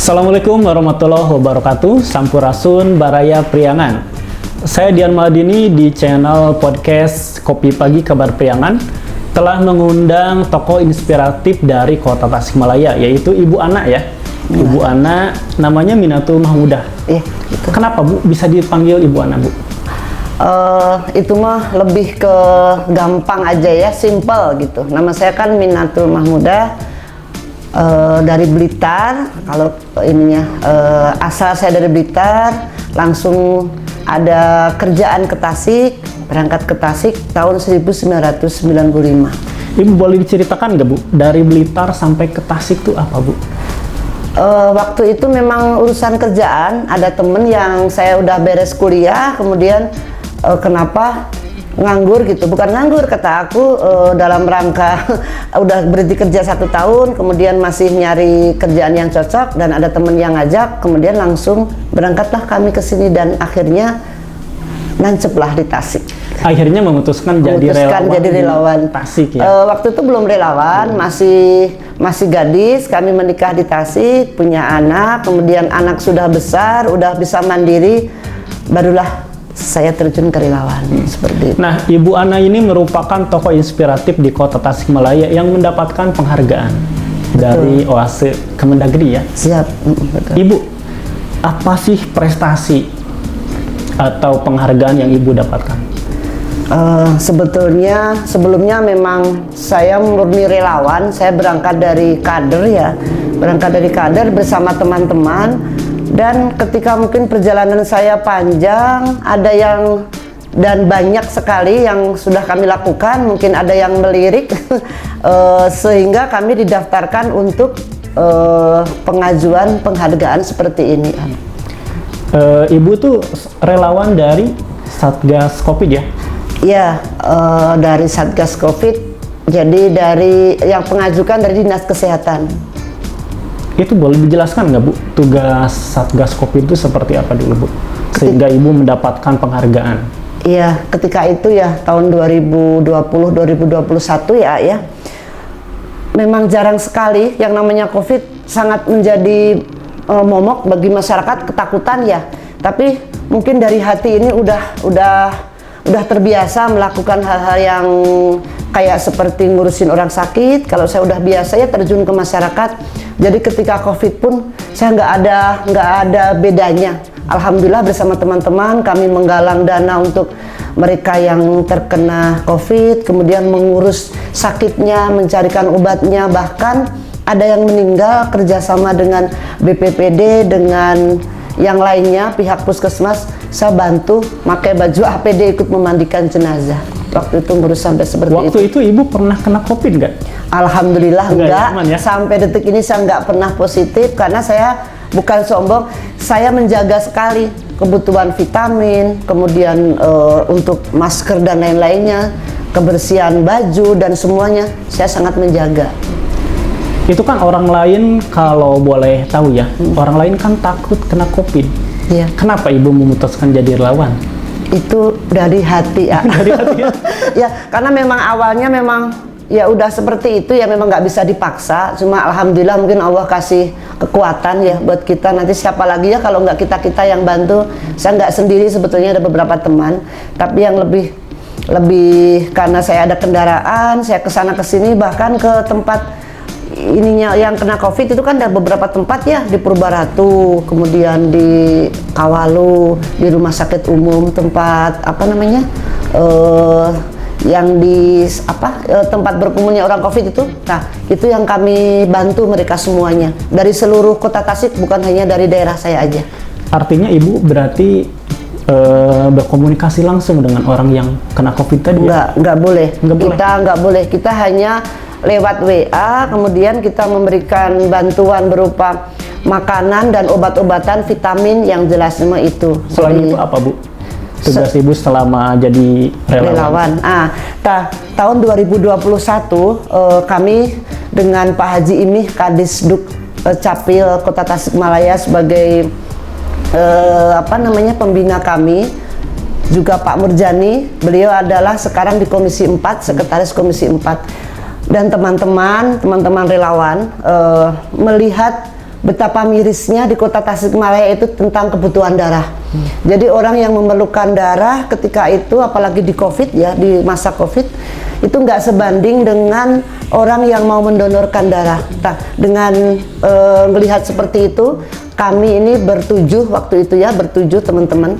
Assalamualaikum warahmatullahi wabarakatuh. Sampurasun Baraya Priangan. Saya Dian Maldini di channel podcast Kopi Pagi Kabar Priangan telah mengundang tokoh inspiratif dari Kota Tasikmalaya, yaitu Ibu Ana ya. Ibu Ana namanya Minatul Mahmudah. Gitu. Kenapa Bu bisa dipanggil Ibu Ana, Bu? Itu mah lebih ke gampang aja ya, simple gitu. Nama saya kan Minatul Mahmudah, dari Blitar. Kalau ininya asal saya dari Blitar, langsung ada kerjaan ke Tasik, berangkat ke Tasik tahun 1995. Ibu boleh diceritakan nggak Bu, dari Blitar sampai ke Tasik tuh apa Bu? Waktu itu memang urusan kerjaan, ada temen yang saya udah beres kuliah, kemudian kenapa nganggur gitu, bukan nganggur kata aku, dalam rangka udah berhenti kerja 1 tahun, kemudian masih nyari kerjaan yang cocok, dan ada temen yang ngajak, kemudian langsung berangkatlah kami ke sini dan akhirnya nanceplah di Tasik. Akhirnya memutuskan jadi relawan Tasik ya. Waktu itu belum relawan, masih gadis, kami menikah di Tasik, punya anak, kemudian anak sudah besar, udah bisa mandiri, barulah saya terjun ke relawan seperti itu. Nah, Ibu Ana ini merupakan tokoh inspiratif di Kota Tasikmalaya yang mendapatkan penghargaan dari OASE Kemendagri ya. Siap. Betul. Ibu, apa sih prestasi atau penghargaan yang Ibu dapatkan? Sebelumnya memang saya murni relawan. Saya berangkat dari kader bersama teman-teman. Dan ketika mungkin perjalanan saya panjang, ada yang dan banyak sekali yang sudah kami lakukan, mungkin ada yang melirik, sehingga kami didaftarkan untuk pengajuan penghargaan seperti ini. Ibu tuh relawan dari Satgas Covid ya? Iya, dari Satgas Covid, jadi dari yang pengajukan dari Dinas Kesehatan. Itu boleh dijelaskan nggak Bu, tugas Satgas Covid itu seperti apa dulu Bu? Sehingga Ibu mendapatkan penghargaan. Iya, ketika itu ya tahun 2020-2021 ya. Memang jarang sekali yang namanya Covid, sangat menjadi momok bagi masyarakat, ketakutan ya. Tapi mungkin dari hati ini udah terbiasa melakukan hal-hal yang kayak seperti ngurusin orang sakit. Kalau saya udah biasa ya terjun ke masyarakat. Jadi ketika Covid pun saya nggak ada bedanya. Alhamdulillah bersama teman-teman kami menggalang dana untuk mereka yang terkena Covid, kemudian mengurus sakitnya, mencarikan obatnya, bahkan ada yang meninggal kerjasama dengan BPPD, dengan yang lainnya, pihak puskesmas, saya bantu pakai baju APD ikut memandikan jenazah. Waktu itu ngurus sampai seperti itu. Waktu itu Ibu pernah kena Covid nggak? Alhamdulillah enggak. Ya? Sampai detik ini saya nggak pernah positif, karena saya bukan sombong, saya menjaga sekali kebutuhan vitamin, kemudian untuk masker dan lain-lainnya, kebersihan baju dan semuanya, saya sangat menjaga. Itu kan orang lain, kalau boleh tahu ya, orang lain kan takut kena Covid. Iya. Kenapa Ibu memutuskan jadi relawan? Itu dari hati ya. Dari hati ya? Ya, karena memang awalnya memang ya udah seperti itu ya, memang nggak bisa dipaksa. Cuma alhamdulillah mungkin Allah kasih kekuatan ya buat kita. Nanti siapa lagi ya kalau nggak kita yang bantu. Saya nggak sendiri sebetulnya, ada beberapa teman. Tapi yang lebih karena saya ada kendaraan, saya kesana kesini, bahkan ke tempat ininya yang kena Covid itu kan ada beberapa tempat ya, di Purbaratu, kemudian di Kawalu, di rumah sakit umum, tempat apa namanya, yang di tempat berkumpulnya orang Covid itu. Nah, itu yang kami bantu mereka semuanya dari seluruh Kota Tasik, bukan hanya dari daerah saya aja. Artinya Ibu berarti berkomunikasi langsung dengan orang yang kena Covid tadi? Nggak boleh. Kita nggak boleh. Kita hanya lewat WA, kemudian kita memberikan bantuan berupa makanan dan obat-obatan, vitamin yang jelas semua itu. Selain itu apa Bu tugas Ibu selama jadi relawan? Tahun 2021 kami dengan Pak Haji Imih, Kadisduk Capil Kota Tasikmalaya sebagai pembina kami, juga Pak Murjani, beliau adalah sekarang di Komisi 4, Sekretaris Komisi 4. Dan teman-teman relawan melihat betapa mirisnya di kota Tasikmalaya itu tentang kebutuhan darah. Jadi orang yang memerlukan darah ketika itu, apalagi di COVID ya, di masa COVID, itu nggak sebanding dengan orang yang mau mendonorkan darah. Nah, dengan melihat seperti itu, kami ini bertujuh waktu itu ya, bertujuh teman-teman,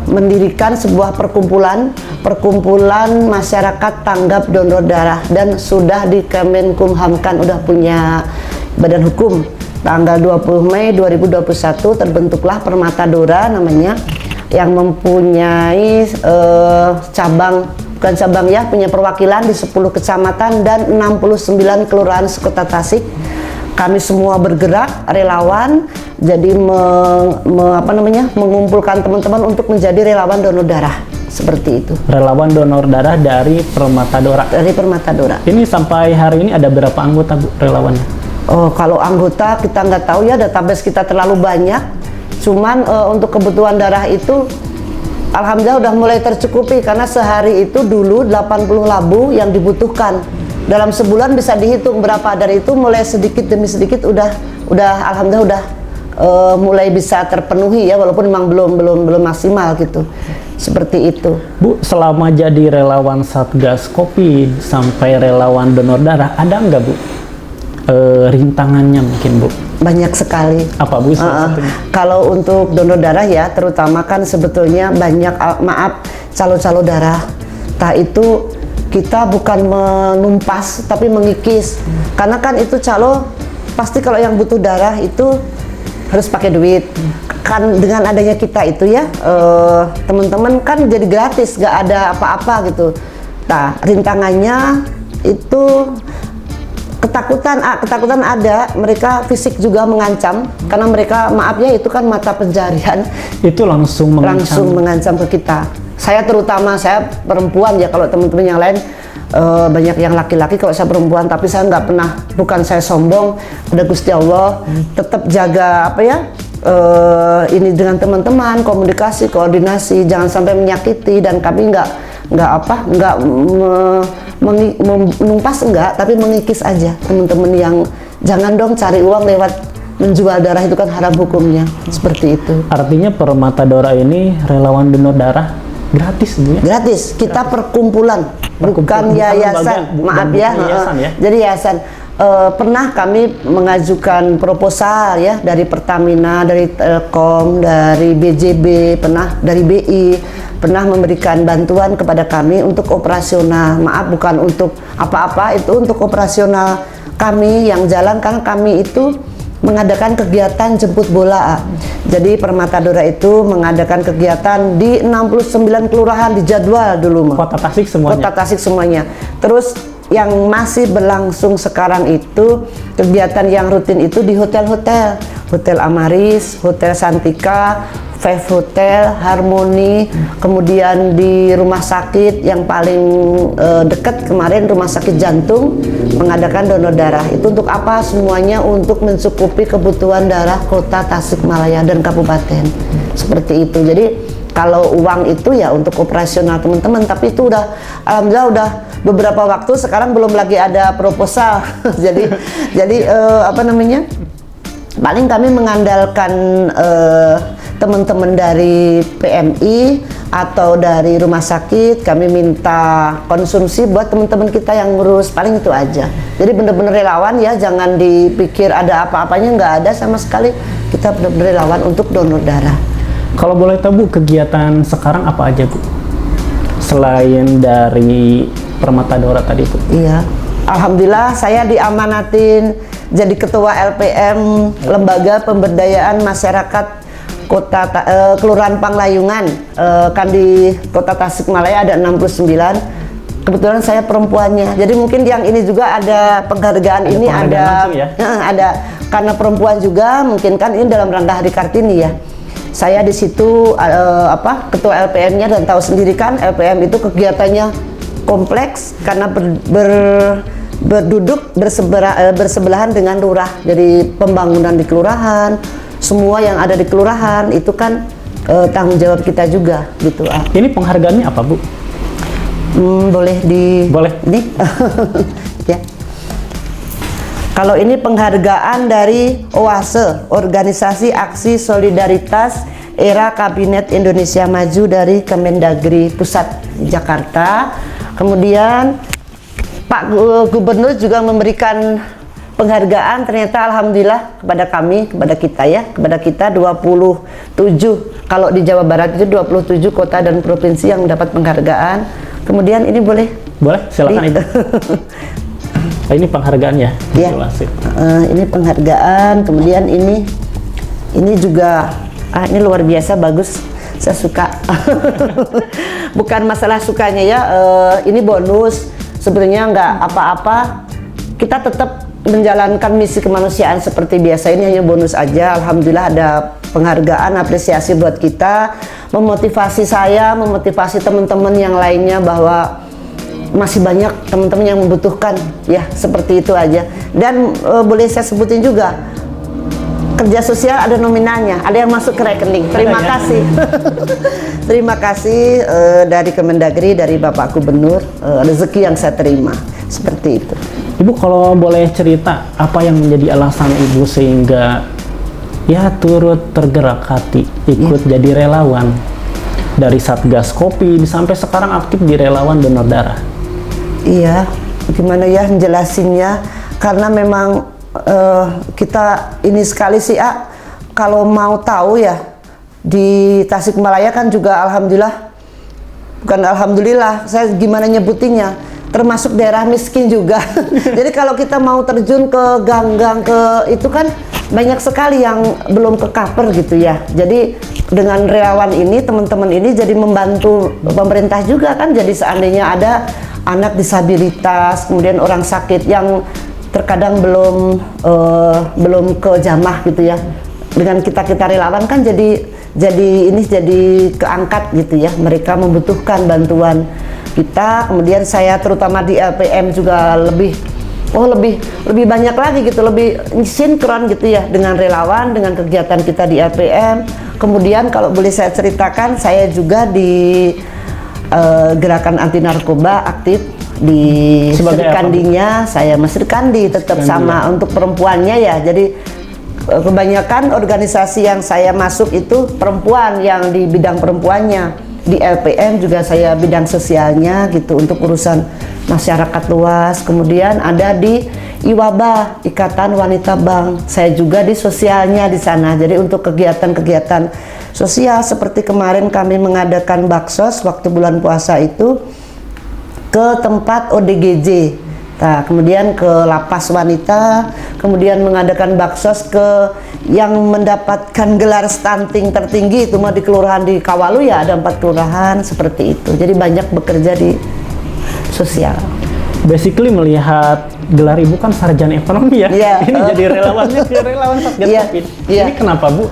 mendirikan sebuah perkumpulan masyarakat tanggap donor darah, dan sudah di Kemenkumhamkan udah punya badan hukum. Tanggal 20 Mei 2021 terbentuklah Permata Dora namanya, yang mempunyai bukan cabang ya, punya perwakilan di 10 kecamatan dan 69 kelurahan sekota Tasik. Kami semua bergerak relawan, jadi mengumpulkan teman-teman untuk menjadi relawan donor darah, seperti itu. Relawan donor darah dari Permata Dora. Dari Permata Dora. Ini sampai hari ini ada berapa anggota, Bu, relawannya? Oh, kalau anggota kita nggak tahu ya, database kita terlalu banyak. Cuman untuk kebutuhan darah itu alhamdulillah udah mulai tercukupi, karena sehari itu dulu 80 labu yang dibutuhkan. Dalam sebulan bisa dihitung berapa, dari itu mulai sedikit demi sedikit udah alhamdulillah udah mulai bisa terpenuhi ya, walaupun memang belum maksimal gitu. Seperti itu. Bu, selama jadi relawan Satgas Kopi sampai relawan donor darah, ada nggak, Bu, rintangannya mungkin, Bu? Banyak sekali. Apa, Bu, salah satunya? Kalau untuk donor darah ya, terutama kan sebetulnya banyak calo-calo darah. Nah, itu kita bukan menumpas tapi mengikis. Karena kan itu calo, pasti kalau yang butuh darah itu harus pakai duit. Kan dengan adanya kita itu ya, teman-teman kan jadi gratis, nggak ada apa-apa gitu. Nah, rintangannya itu ketakutan ada, mereka fisik juga mengancam, karena mereka, maaf ya, itu kan mata pencarian. Itu langsung mengancam ke kita. Saya terutama, saya perempuan ya, kalau teman-teman yang lain banyak yang laki-laki, kalau saya perempuan, tapi saya nggak pernah, bukan saya sombong, pada Gusti Allah, tetap jaga apa ya, ini dengan teman-teman, komunikasi, koordinasi, jangan sampai menyakiti, dan kami nggak menumpas enggak, tapi mengikis aja teman-teman yang jangan dong cari uang lewat menjual darah, itu kan haram hukumnya. Seperti itu. Artinya Permata Dora ini relawan donor darah gratis, Bu, ya? Gratis. Kita perkumpulan, bukan yayasan. Maaf ya. Yayasan, ya? Jadi yayasan. Pernah kami mengajukan proposal ya, dari Pertamina, dari Telkom, dari BJB, pernah dari BI, pernah memberikan bantuan kepada kami untuk operasional. Maaf, bukan untuk apa-apa, itu untuk operasional kami yang jalan, karena kami itu mengadakan kegiatan jemput bola. Jadi Permata Dora itu mengadakan kegiatan di 69 kelurahan, di jadwal dulu. Kota Tasik semuanya? Kota Tasik semuanya. Terus yang masih berlangsung sekarang itu, kegiatan yang rutin itu di hotel-hotel, Hotel Amaris, Hotel Santika, Five Hotel, Harmoni, kemudian di rumah sakit yang paling dekat kemarin, Rumah Sakit Jantung, mengadakan donor darah. Itu untuk apa? Semuanya untuk mencukupi kebutuhan darah kota Tasikmalaya dan kabupaten. Seperti itu. Jadi kalau uang itu ya untuk operasional teman-teman, tapi itu udah alhamdulillah udah beberapa waktu sekarang belum lagi ada proposal. jadi apa namanya? Paling kami mengandalkan teman-teman dari PMI atau dari rumah sakit, kami minta konsumsi buat teman-teman kita yang ngurus, paling itu aja. Jadi bener-bener relawan ya, jangan dipikir ada apa-apanya, nggak ada sama sekali. Kita bener-bener relawan untuk donor darah. Kalau boleh tahu, Bu, kegiatan sekarang apa aja, Bu? Selain dari Permata Dora tadi, Bu. Iya, alhamdulillah saya diamanatin jadi ketua LPM, Lembaga Pemberdayaan Masyarakat Kota Kelurahan Panglayungan. Kan di Kota Tasikmalaya ada 69. Kebetulan saya perempuannya. Jadi mungkin yang ini juga ada penghargaan ini ada langsung, ya? Ada karena perempuan juga, mungkin kan ini dalam rangka Hari Kartini ya. Saya di situ ketua LPM-nya, dan tahu sendiri kan LPM itu kegiatannya kompleks karena bersebelahan dengan lurah. Jadi pembangunan di kelurahan, semua yang ada di kelurahan itu kan tanggung jawab kita juga gitu. Ini penghargaannya apa, Bu? Boleh Boleh. Ini ya. Kalau ini penghargaan dari OASE, Organisasi Aksi Solidaritas Era Kabinet Indonesia Maju dari Kemendagri Pusat Jakarta. Kemudian Pak Gubernur juga memberikan penghargaan, ternyata alhamdulillah kepada kami, kepada kita ya, kepada kita 27. Kalau di Jawa Barat itu 27 kota dan provinsi yang mendapat penghargaan. Kemudian ini boleh? Boleh, silakan Ibu. Ini penghargaan ya? Ya. Ini penghargaan, kemudian ini juga ini luar biasa bagus, saya suka. Bukan masalah sukanya ya, ini bonus. Sebenarnya nggak apa-apa, kita tetap menjalankan misi kemanusiaan seperti biasa. Ini hanya bonus aja. Alhamdulillah ada penghargaan, apresiasi buat kita, memotivasi saya, memotivasi teman-teman yang lainnya bahwa masih banyak teman-teman yang membutuhkan, ya seperti itu aja. Dan boleh saya sebutin juga, kerja sosial ada nominalnya, ada yang masuk ke rekening. Terima kasih. Terima kasih dari Kemendagri, dari Bapak Gubernur, rezeki yang saya terima seperti itu. Ibu kalau boleh cerita apa yang menjadi alasan Ibu sehingga ya turut tergerak hati ikut jadi relawan dari Satgas Kopi sampai sekarang aktif di relawan donor darah? Iya, gimana ya jelasinnya, karena memang kita ini sekali sih kalau mau tahu ya, di Tasikmalaya kan juga alhamdulillah, bukan alhamdulillah, saya gimana nyebutinnya, termasuk daerah miskin juga. Jadi kalau kita mau terjun ke gang-gang ke itu kan banyak sekali yang belum ke cover gitu ya. Jadi dengan relawan ini, teman-teman ini jadi membantu pemerintah juga kan. Jadi seandainya ada anak disabilitas, kemudian orang sakit yang terkadang belum ke jamah gitu ya, dengan kita relawan kan jadi keangkat gitu ya, mereka membutuhkan bantuan kita. Kemudian saya terutama di LPM juga lebih banyak lagi gitu, lebih sinkron gitu ya dengan relawan, dengan kegiatan kita di LPM. Kemudian kalau boleh saya ceritakan, saya juga di gerakan anti narkoba aktif di Serikandingnya. Saya Mesir Kandi tetap sama untuk perempuannya ya. Jadi kebanyakan organisasi yang saya masuk itu perempuan, yang di bidang perempuannya. Di LPM juga saya bidang sosialnya gitu untuk urusan masyarakat luas. Kemudian ada di IWABA, Ikatan Wanita Bank. Saya juga di sosialnya di sana. Jadi untuk kegiatan-kegiatan sosial seperti kemarin kami mengadakan baksos waktu bulan puasa itu ke tempat ODGJ. Nah, kemudian ke lapas wanita, kemudian mengadakan baksos ke yang mendapatkan gelar stunting tertinggi itu mah di kelurahan di Kawalu ya, ada 4 kelurahan seperti itu. Jadi banyak bekerja di sosial. Basically melihat gelar Ibu kan sarjana ekonomi ya. Yeah. Ini jadi relawannya ke relawan Satgas Covid. Ini kenapa Bu?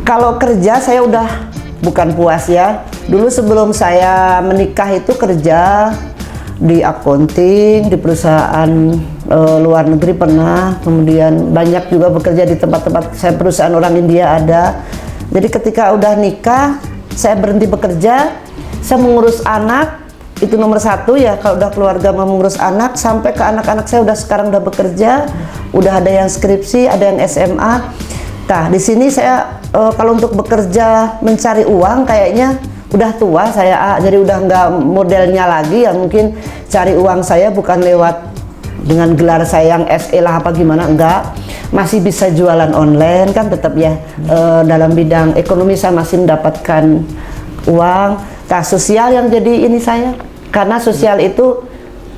Kalau kerja saya udah bukan puas ya. Dulu sebelum saya menikah itu kerja di accounting, di perusahaan luar negeri pernah, kemudian banyak juga bekerja di tempat-tempat saya perusahaan orang India ada. Jadi ketika udah nikah, saya berhenti bekerja, saya mengurus anak, itu nomor 1 ya, kalau udah keluarga mau mengurus anak, sampai ke anak-anak saya sekarang udah bekerja, udah ada yang skripsi, ada yang SMA. Nah, di sini saya kalau untuk bekerja mencari uang kayaknya udah tua saya, jadi udah nggak modelnya lagi ya, mungkin cari uang saya bukan lewat dengan gelar saya yang SE lah apa gimana, enggak, masih bisa jualan online kan tetap ya. Dalam bidang ekonomi saya masih mendapatkan uang. Nah, sosial yang jadi ini saya, karena sosial itu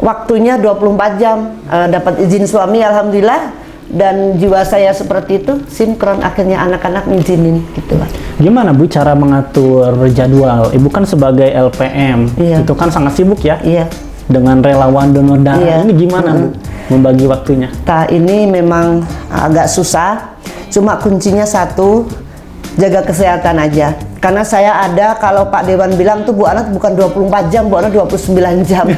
waktunya 24 jam, dapat izin suami alhamdulillah, dan jiwa saya seperti itu sinkron, akhirnya anak-anak ngizinin gitu Pak. Gimana Bu cara mengatur jadwal? Ibu kan sebagai LPM, itu kan sangat sibuk ya? Iya. Dengan relawan donor darah, ini gimana Bu membagi waktunya? Nah, ini memang agak susah, cuma kuncinya satu, jaga kesehatan aja. Karena saya ada, kalau Pak Dewan bilang tuh Bu Ana bukan 24 jam, Bu Ana 29 jam.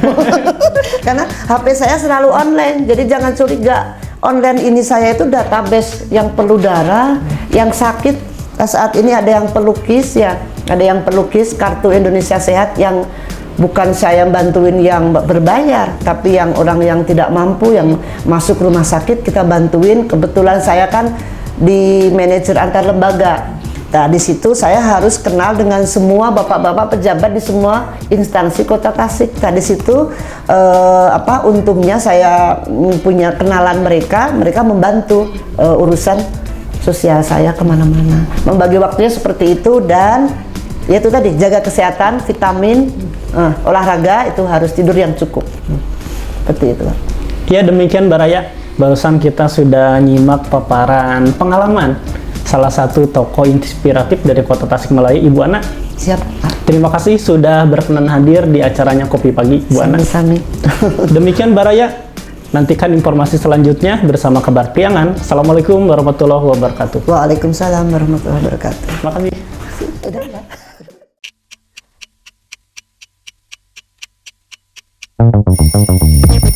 Karena HP saya selalu online, jadi jangan curiga. Online ini saya itu database yang perlu darah, yang sakit. Saat ini ada yang pelukis ya, ada yang pelukis kartu Indonesia Sehat yang bukan saya bantuin yang berbayar, tapi yang orang yang tidak mampu, yang masuk rumah sakit kita bantuin. Kebetulan saya kan di manajer antar lembaga. Nah, di situ saya harus kenal dengan semua bapak-bapak pejabat di semua instansi Kota Tasik. Nah, di situ untungnya saya punya kenalan mereka membantu urusan sosial saya kemana-mana. Membagi waktunya seperti itu, dan ya itu tadi, jaga kesehatan, vitamin, olahraga, itu harus tidur yang cukup. Seperti itu. Ya, demikian Mbak Raya. Barusan kita sudah nyimak paparan pengalaman salah satu tokoh inspiratif dari Kota Tasikmalaya, Ibu Ana. Siap. Terima kasih sudah berkenan hadir di acaranya Kopi Pagi, Bu Ana. Sami-sami. Demikian Mbak Raya. Nantikan informasi selanjutnya bersama Kabar Priangan. Assalamualaikum warahmatullahi wabarakatuh. Waalaikumsalam warahmatullahi wabarakatuh. Terima kasih. Udah.